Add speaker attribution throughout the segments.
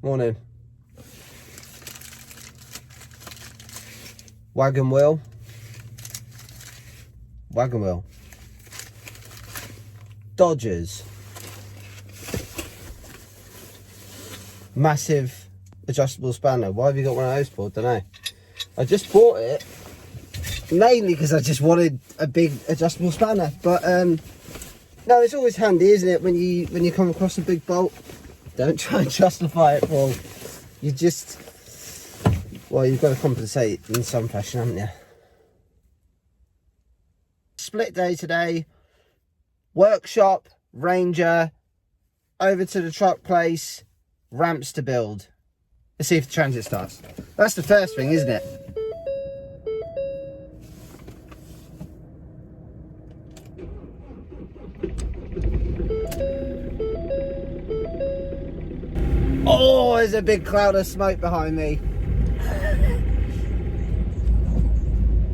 Speaker 1: Morning. Wagon wheel. Wagon wheel. Dodgers. Massive adjustable spanner. Why have you got one of those for? Don't know. I just bought it mainly because I just wanted a big adjustable spanner. But no, it's always handy, isn't it, when you come across a big bolt? Don't try and justify it, Paul. You've got to compensate in some fashion, haven't you? Split day today. Workshop, Ranger, over to the truck place, ramps to build. Let's see if the transit starts. That's the first thing, isn't it? Oh, there's a big cloud of smoke behind me.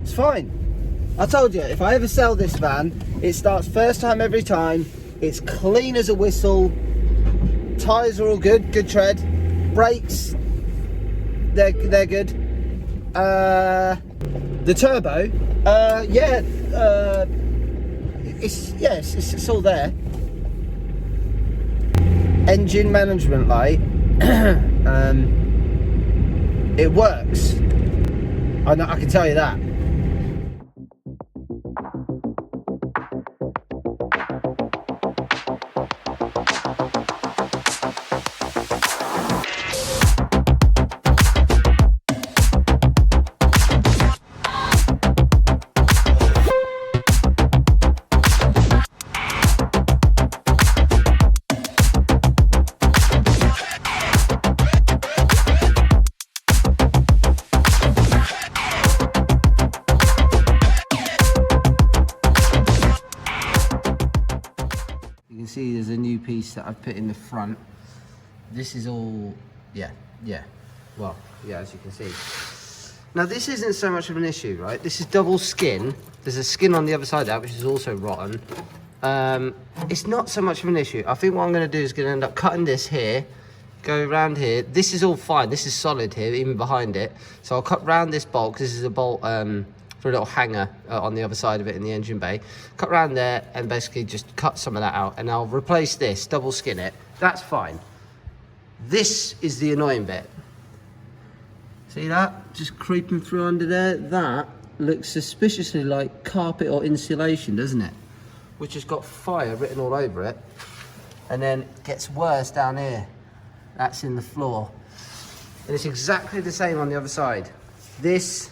Speaker 1: It's fine. I told you, if I ever sell this van, it starts first time every time. It's clean as a whistle. Tyres are all good, good tread. Brakes, they're good. The turbo, it's all there. Engine management light, it works. I can tell you that. See, there's a new piece that I've put in the front. This is all, well, as you can see. Now this isn't so much of an issue, right? This is double skin. There's a skin on the other side of that, which is also rotten. It's not so much of an issue. I think what I'm going to do is going to end up cutting this here, go around here. This is all fine. This is solid here, even behind it. So I'll cut round this bolt, because this is a bolt for a little hanger on the other side of it in the engine bay. Cut around there and basically just cut some of that out, and I'll replace this, double skin it. That's fine. This is the annoying bit. See that? Just creeping through under there. That looks suspiciously like carpet or insulation, doesn't it? Which has got fire written all over it. And then it gets worse down here. That's in the floor. And it's exactly the same on the other side. This.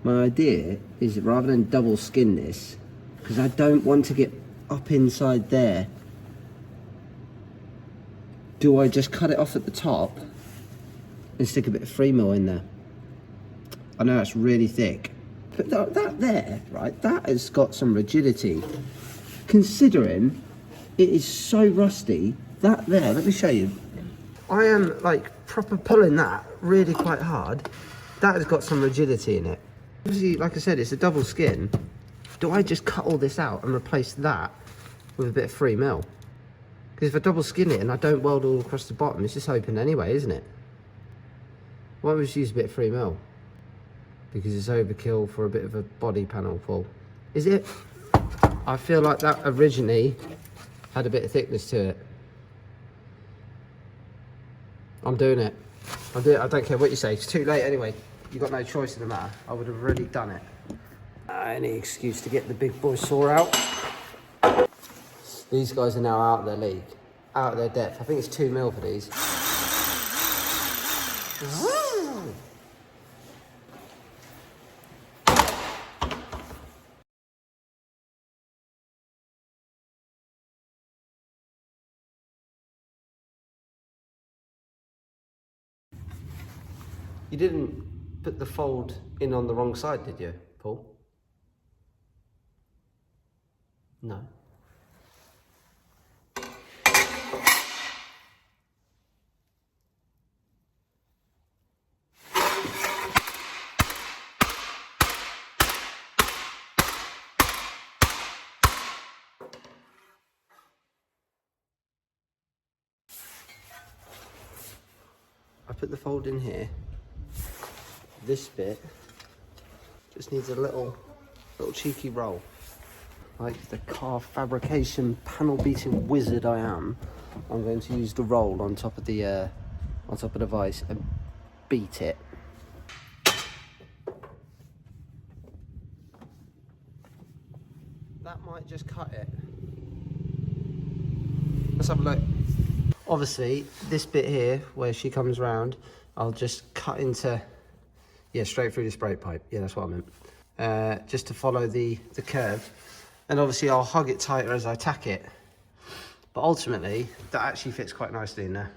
Speaker 1: My idea is that rather than double skin this, because I don't want to get up inside there, do I just cut it off at the top and stick a bit of 3mm in there? I know that's really thick, but that there, right, that has got some rigidity. Considering it is so rusty, that there, let me show you. I am like proper pulling that really quite hard. That has got some rigidity in it. Obviously, like I said, it's a double skin. Do I just cut all this out and replace that with a bit of 3mm? Because if I double skin it and I don't weld all across the bottom, it's just open anyway, isn't it? Why don't we just use a bit of 3mm? Because it's overkill for a bit of a body panel pull. Is it? I feel like that originally had a bit of thickness to it. I'm doing it. I don't care what you say. It's too late anyway. You've got no choice in the matter. I would have already done it. Any excuse to get the big boy saw out. These guys are now out of their league, out of their depth. I think it's 2mm for these. You didn't put the fold in on the wrong side, did you, Paul? No. put the fold in here. This bit just needs a little cheeky roll. Like the car fabrication panel beating wizard I am, I'm going to use the roll on top of the vise and beat it. That might just cut it. Let's have a look. Obviously, this bit here, where she comes round, I'll just cut into, yeah, straight through the spray pipe. Yeah, that's what I meant. Just to follow the curve. And obviously I'll hug it tighter as I tack it. But ultimately, that actually fits quite nicely in there.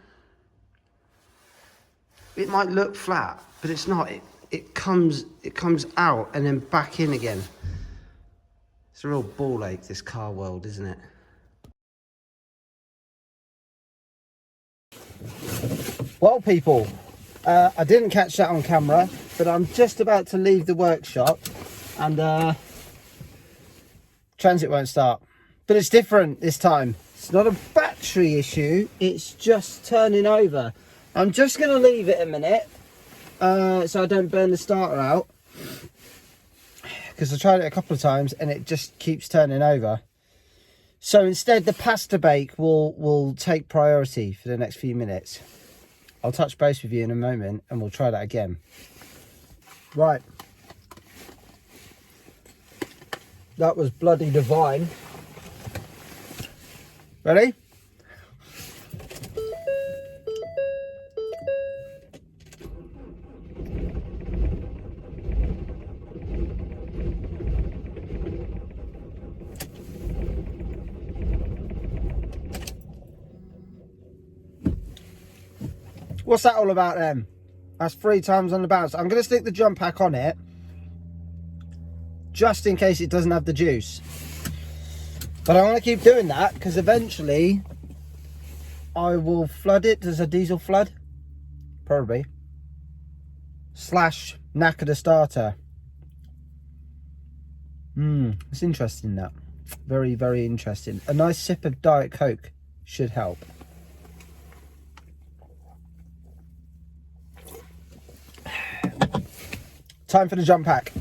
Speaker 1: It might look flat, but it's not. It comes out and then back in again. It's a real ball ache, this car world, isn't it? Well, people, I didn't catch that on camera, but I'm just about to leave the workshop and transit won't start. But it's different this time. It's not a battery issue, it's just turning over. I'm just going to leave it a minute so I don't burn the starter out, because I tried it a couple of times and it just keeps turning over. So instead the pasta bake will take priority for the next few minutes. I'll touch base with you in a moment and we'll try that again. Right. That was bloody divine. Ready? What's that all about then? That's 3 times on the bounce. I'm going to stick the jump pack on it, just in case it doesn't have the juice. But I want to keep doing that, because eventually I will flood it. Does a diesel flood? Probably. Slash knacker the starter. It's interesting, that. Very, very interesting. A nice sip of Diet Coke should help. Time for the jump pack.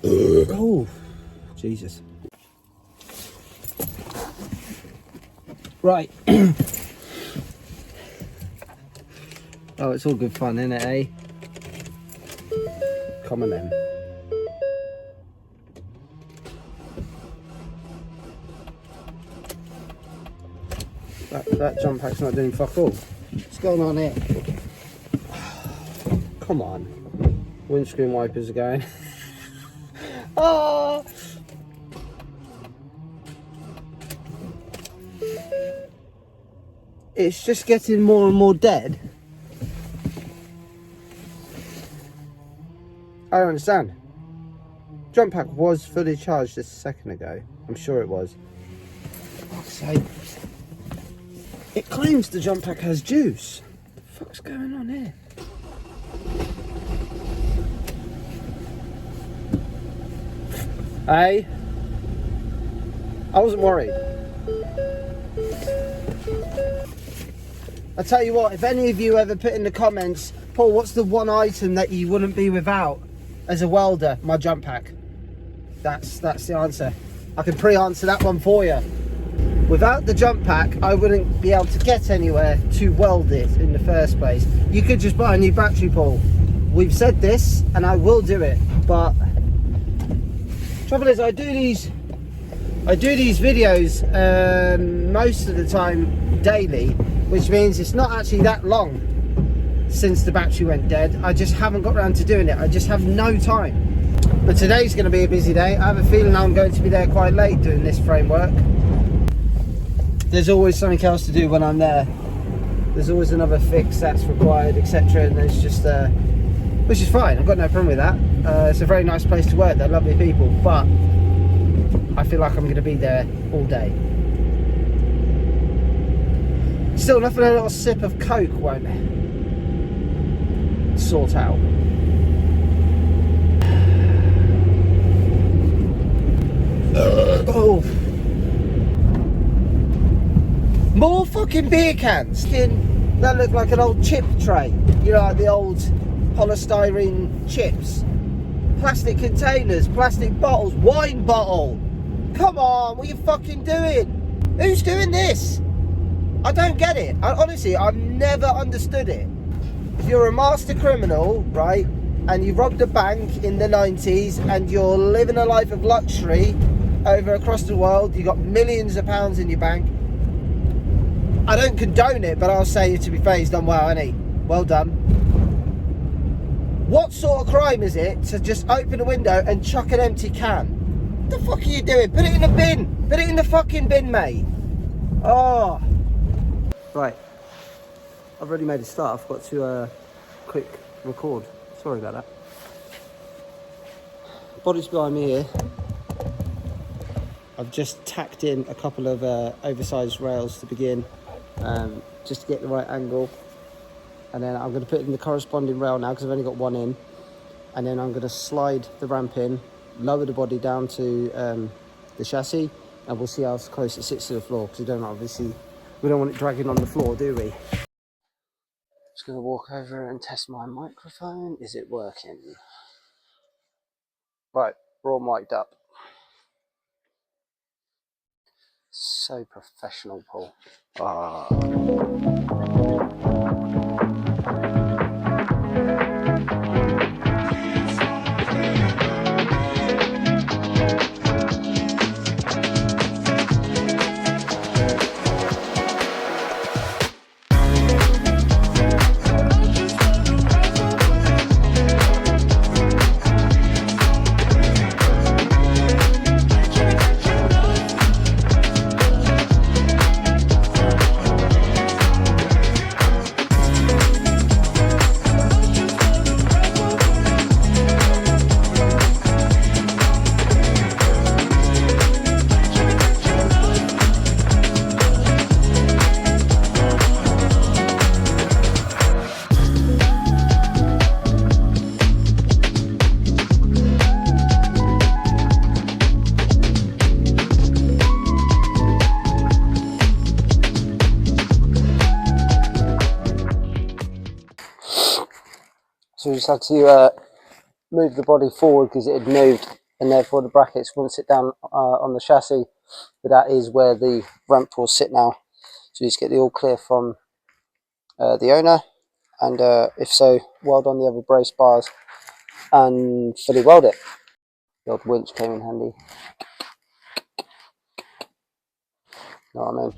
Speaker 1: Oh, Jesus. Right. Oh, it's all good fun, isn't it, eh? Come on then. That jump pack's not doing fuck all. What's going on here? Come on. Windscreen wipers are going. Oh! It's just getting more and more dead. I don't understand. Jump pack was fully charged just a second ago. I'm sure it was. For fuck's sake. It claims the jump pack has juice. What the fuck's going on here? Hey, I wasn't worried. I tell you what, if any of you ever put in the comments, Paul, what's the one item that you wouldn't be without as a welder? My jump pack. That's the answer. I can pre-answer that one for you. Without the jump pack, I wouldn't be able to get anywhere to weld it in the first place. You could just buy a new battery, Paul. We've said this, and I will do it, but trouble is, I do these videos most of the time daily, which means it's not actually that long since the battery went dead. I just haven't got around to doing it. I just have no time. But today's going to be a busy day. I have a feeling I'm going to be there quite late doing this framework. There's always something else to do when I'm there. There's always another fix that's required, etc. And it's just which is fine. I've got no problem with that. It's a very nice place to work. They're lovely people, but I feel like I'm going to be there all day. Still, nothing a little sip of Coke won't sort out. Oh, more fucking beer cans. That looked like an old chip tray. You know, like the old polystyrene chips. Plastic containers, plastic bottles, wine bottle. Come on, what are you fucking doing? Who's doing this? I don't get it. Honestly, I've never understood it. If you're a master criminal, right, and you robbed a bank in the 90s and you're living a life of luxury over across the world, you got millions of pounds in your bank, I don't condone it, but I'll say, to be fair, he's done well, hasn't he? Well done. What sort of crime is it to just open a window and chuck an empty can? What the fuck are you doing? Put it in the bin. Put it in the fucking bin, mate. Oh. Right. I've already made a start. I've got to quick record. Sorry about that. Body's behind me here. I've just tacked in a couple of oversized rails to begin, just to get the right angle. And then I'm going to put in the corresponding rail now because I've only got one in. And then I'm going to slide the ramp in, lower the body down to the chassis, and we'll see how close it sits to the floor, because we don't want it dragging on the floor, do we? Just going to walk over and test my microphone. Is it working? Right, we're all mic'd up. So professional, Paul. Ah. So we just had to move the body forward because it had moved, and therefore the brackets wouldn't sit down on the chassis, but that is where the ramp will sit now. So we just get the all clear from the owner, and if so, weld on the other brace bars and fully weld it. The old winch came in handy. Know what I mean?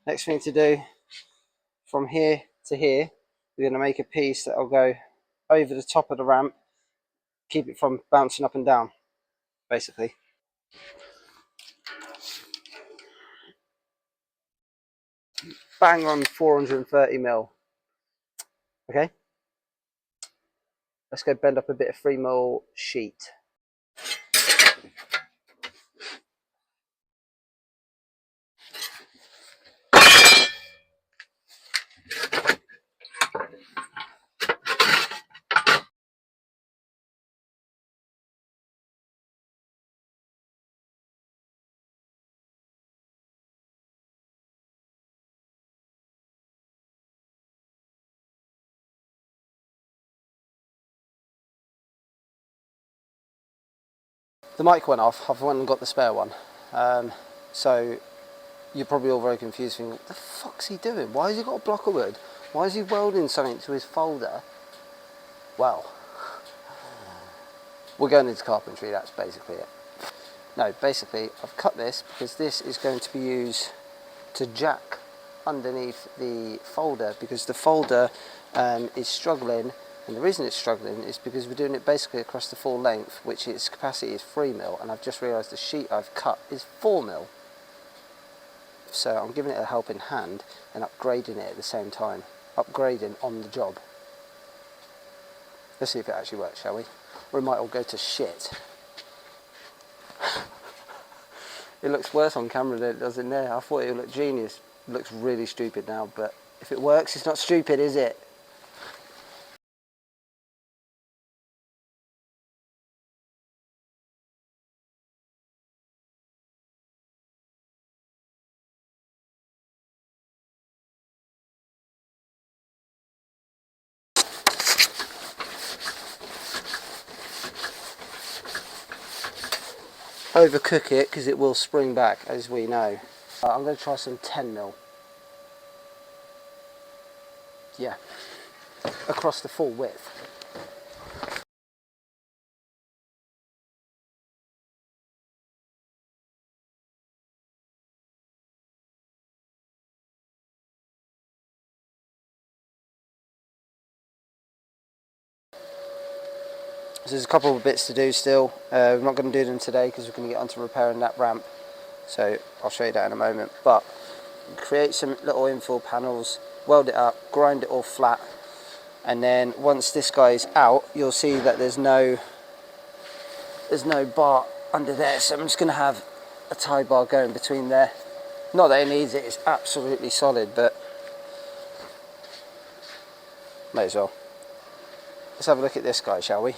Speaker 1: Next thing to do, from here to here, we're going to make a piece that will go over the top of the ramp, keep it from bouncing up and down, basically. Bang on 430mm. Okay, let's go bend up a bit of 3mm sheet. The mic went off. I've went and got the spare one. So you're probably all very confused, thinking, what the fuck's he doing? Why has he got a block of wood? Why is he welding something to his folder? Well, we're going into carpentry, that's basically it. No, basically I've cut this because this is going to be used to jack underneath the folder, because the folder is struggling, and the reason it's struggling is because we're doing it basically across the full length, which its capacity is 3mm, and I've just realised the sheet I've cut is 4mm. So I'm giving it a helping hand and upgrading it at the same time. Upgrading on the job. Let's see if it actually works, shall we? Or it might all go to shit. It looks worse on camera than it does in there. I thought it would look genius. It looks really stupid now, but if it works, it's not stupid, is it? Overcook it because it will spring back, as we know. I'm going to try some 10mm. Yeah, across the full width. So there's a couple of bits to do still. We're not going to do them today because we're going to get onto repairing that ramp. So I'll show you that in a moment. But create some little infill panels, weld it up, grind it all flat, and then once this guy is out, you'll see that there's no bar under there. So I'm just going to have a tie bar going between there. Not that it needs it, it's absolutely solid, but may as well. Let's have a look at this guy, shall we?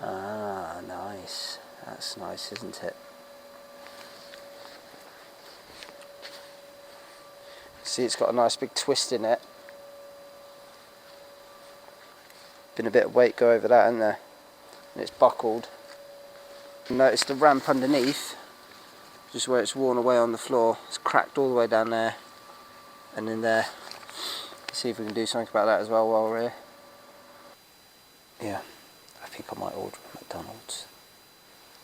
Speaker 1: Ah, nice. That's nice, isn't it? See, it's got a nice big twist in it. Been a bit of weight go over that, hasn't there? And it's buckled. Notice the ramp underneath, just where it's worn away on the floor. It's cracked all the way down there and in there. Let's see if we can do something about that as well while we're here. Yeah, I think I might order a McDonald's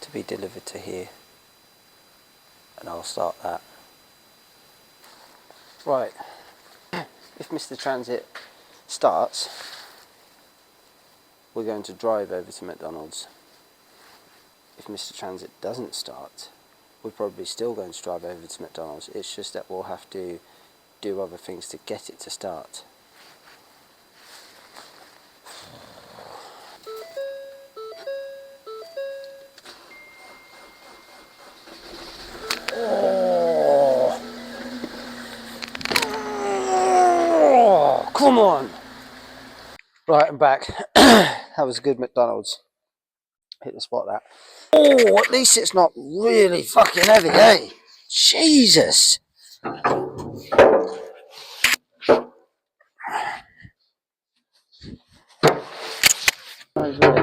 Speaker 1: to be delivered to here, and I'll start that. Right, if Mr. Transit starts, we're going to drive over to McDonald's. If Mr. Transit doesn't start, we're probably still going to drive over to McDonald's. It's just that we'll have to do other things to get it to start. Oh, come on! Right, I'm back. That was a good McDonald's. Hit the spot, that. Oh, at least it's not really fucking heavy, eh? Jesus!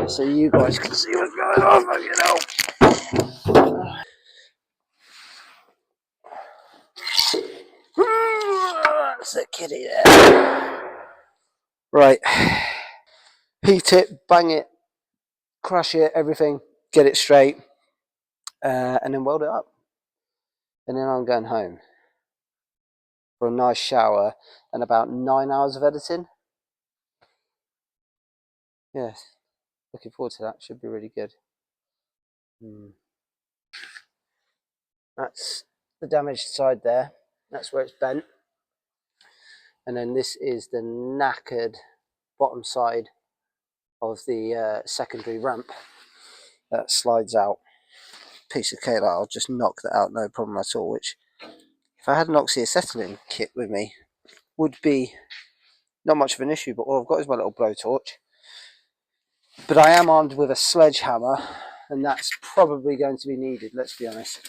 Speaker 1: So you guys can see what's going on, fucking hell. That's the kitty there. Right. Heat it, bang it, crush it, everything, get it straight, and then weld it up. And then I'm going home for a nice shower and about 9 hours of editing. Yes, looking forward to that. Should be really good. That's the damaged side there. That's where it's bent. And then this is the knackered bottom side of the secondary ramp that slides out. Piece of cake, I'll just knock that out, no problem at all. Which, if I had an oxyacetylene kit with me, would be not much of an issue, but all I've got is my little blowtorch. But I am armed with a sledgehammer, and that's probably going to be needed, let's be honest.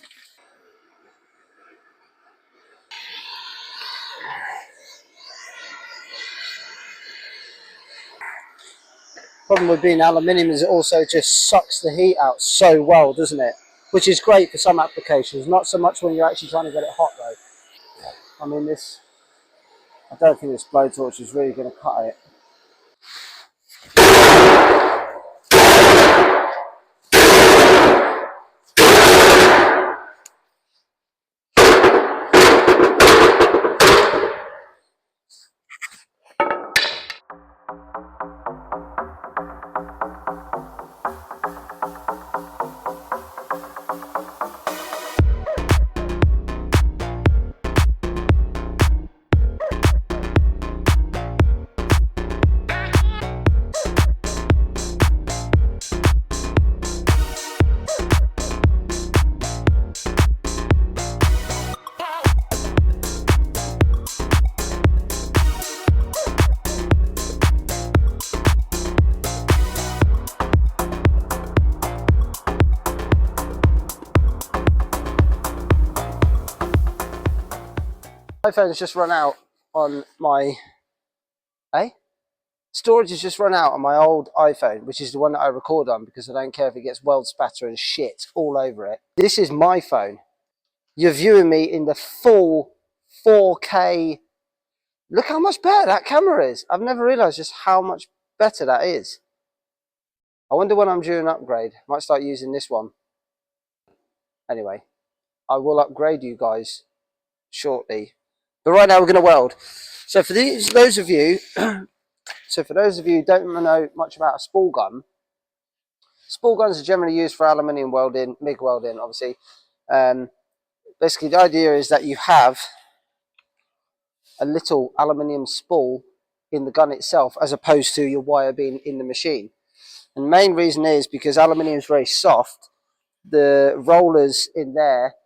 Speaker 1: Problem with being aluminium is it also just sucks the heat out so well, doesn't it? Which is great for some applications, not so much when you're actually trying to get it hot though. I mean I don't think this blowtorch is really going to cut it. My phone's just run out on my storage has just run out on my old iPhone, which is the one that I record on because I don't care if it gets weld spatter and shit all over it. This is my phone. You're viewing me in the full 4K. Look how much better that camera is. I've never realized just how much better that is. I wonder when I'm due an upgrade. Might start using this one. Anyway, I will upgrade you guys shortly. But right now we're going to weld. So for those of you who don't know much about a spool gun, spool guns are generally used for aluminium welding, MIG welding, obviously. Basically, the idea is that you have a little aluminium spool in the gun itself, as opposed to your wire being in the machine. And the main reason is because aluminium is very soft. The rollers in there,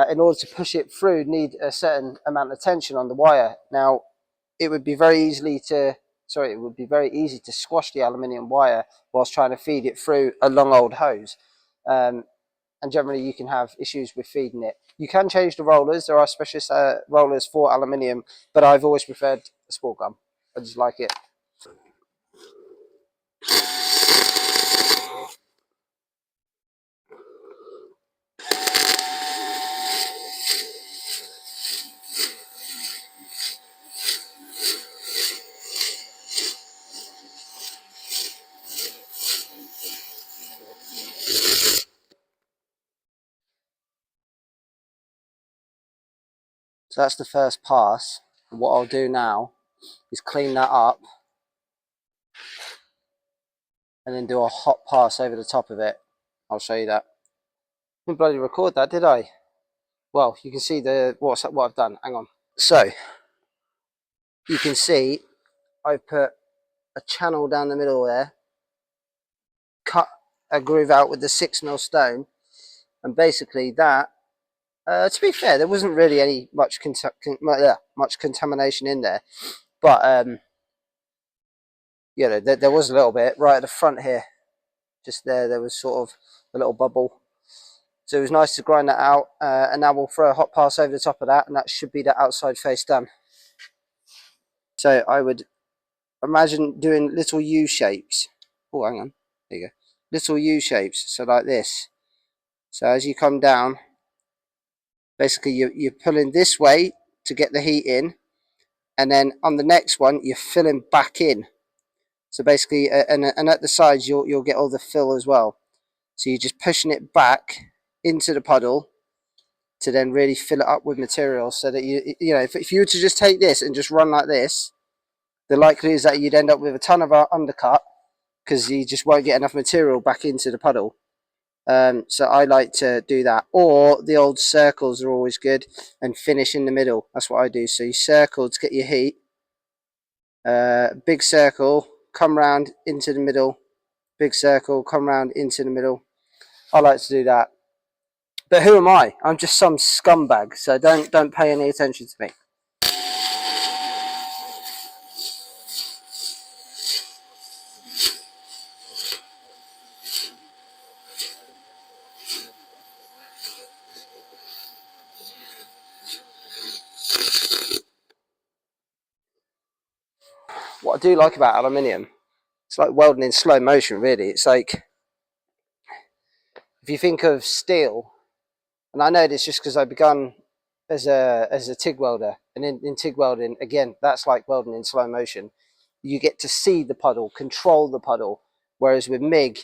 Speaker 1: in order to push it through, need a certain amount of tension on the wire. Now, it would be very easy to squash the aluminium wire whilst trying to feed it through a long old hose. And generally you can have issues with feeding it. You can change the rollers. There are specialist rollers for aluminium, but I've always preferred a spool gun. I just like it. So that's the first pass. And what I'll do now is clean that up and then do a hot pass over the top of it. I'll show you that. I didn't bloody record that, did I? Well, you can see what I've done. Hang on. So you can see I've put a channel down the middle there, cut a groove out with the 6mm stone, and basically that, to be fair, there wasn't really any much contamination in there, but you know, there was a little bit right at the front here, just there was sort of a little bubble. So it was nice to grind that out, and now we'll throw a hot pass over the top of that, and that should be the outside face done. So I would imagine doing little U shapes. Oh, hang on, there you go. Little U shapes, so like this. So as you come down, basically you're pulling this way to get the heat in, and then on the next one you're filling back in. So basically, and at the sides you'll get all the fill as well. So you're just pushing it back into the puddle to then really fill it up with material, so that you know, if you were to just take this and just run like this, the likelihood is that you'd end up with a ton of undercut because you just won't get enough material back into the puddle. So I like to do that, or the old circles are always good, and finish in the middle. That's what I do. So you circle to get your heat, big circle, come round into the middle, big circle, come round into the middle. I like to do that. But who am I? I'm just some scumbag, so don't pay any attention to me. What I do like about aluminium, It's like welding in slow motion, really. It's like, if you think of steel, and I know this just because I begun as a TIG welder, and in TIG welding, again, that's like welding in slow motion. You get to see the puddle, control the puddle, whereas with MIG,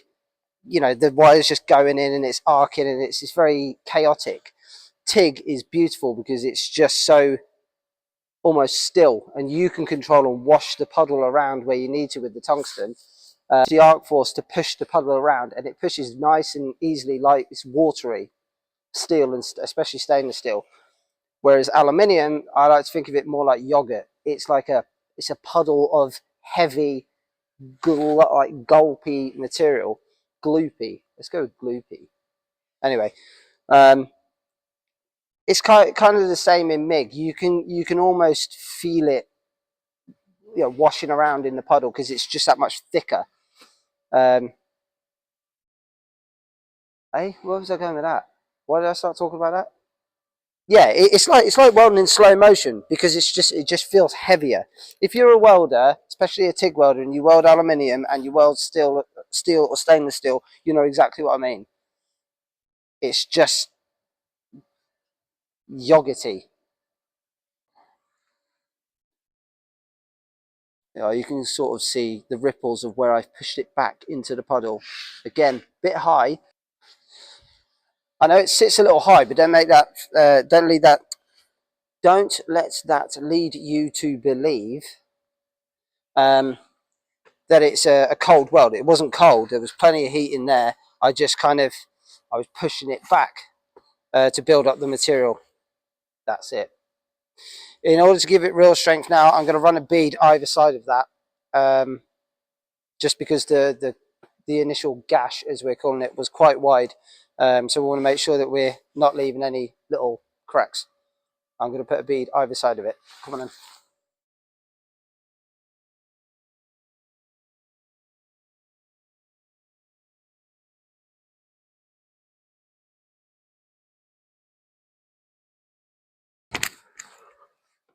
Speaker 1: you know, the wire's just going in and it's arcing and it's very chaotic. TIG is beautiful because it's just so almost still, and you can control and wash the puddle around where you need to with the tungsten. The arc force to push the puddle around, and it pushes nice and easily, like it's watery steel, and especially stainless steel. Whereas aluminium, I like to think of it more like yogurt. It's like it's a puddle of heavy, like gulpy material. Gloopy. Let's go with gloopy. Anyway, it's kind of the same in MIG. You can almost feel it, you know, washing around in the puddle because it's just that much thicker. Hey, where was I going with that? Why did I start talking about that? Yeah, it's like welding in slow motion because it just feels heavier. If you're a welder, especially a TIG welder, and you weld aluminium and you weld steel or stainless steel, you know exactly what I mean. It's just yogurty. You know, you can sort of see the ripples of where I've pushed it back into the puddle. Again, bit high. I know it sits a little high, but don't make that. Don't let that lead you to believe that it's a cold weld. It wasn't cold. There was plenty of heat in there. I was pushing it back to build up the material. That's it. In order to give it real strength now, I'm going to run a bead either side of that, just because the initial gash, as we're calling it, was quite wide. So we want to make sure that we're not leaving any little cracks. I'm going to put a bead either side of it. Come on in.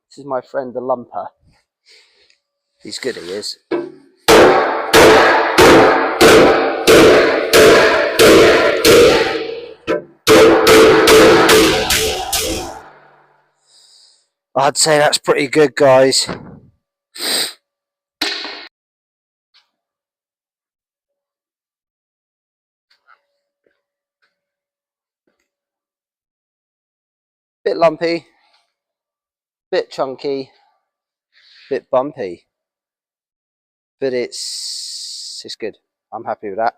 Speaker 1: This is my friend the lumper. He's good, he is. I'd say that's pretty good, guys. Bit lumpy, bit chunky, bit bumpy, but it's good. I'm happy with that,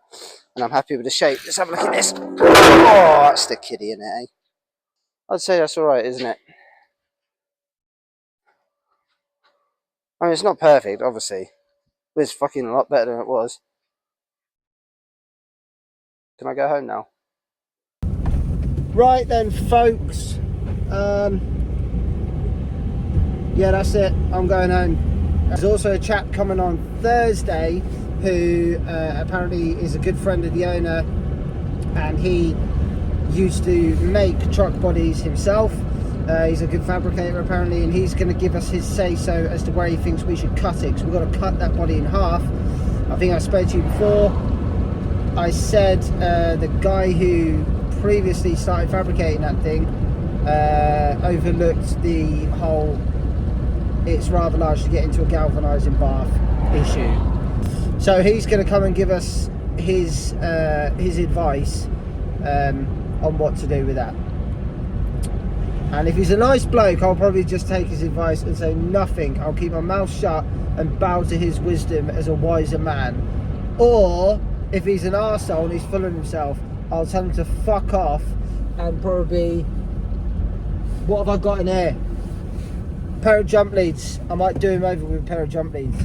Speaker 1: and I'm happy with the shape. Let's have a look at this. Oh, that's the kiddie in it, eh? I'd say that's all right, isn't it? I mean, it's not perfect, obviously, but it's fucking a lot better than it was. Can I go home now? Right then, folks. Yeah, that's it. I'm going home. There's also a chap coming on Thursday who apparently is a good friend of the owner, and he used to make truck bodies himself. He's a good fabricator apparently, and he's going to give us his say-so as to where he thinks we should cut it, because we've got to cut that body in half. I think I spoke to you before. I said the guy who previously started fabricating that thing overlooked the whole it's rather large to get into a galvanizing bath issue. So he's going to come and give us his advice on what to do with that. And if he's a nice bloke, I'll probably just take his advice and say nothing. I'll keep my mouth shut and bow to his wisdom as a wiser man. Or if he's an arsehole and he's full of himself, I'll tell him to fuck off and probably... What have I got in here? A pair of jump leads. I might do him over with a pair of jump leads.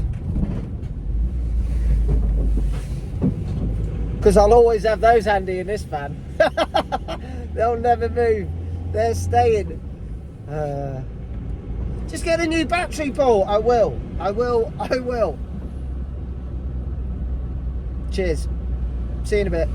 Speaker 1: Because I'll always have those handy in this van. They'll never move. They're staying. Just get a new battery, Paul. I will. Cheers. See you in a bit.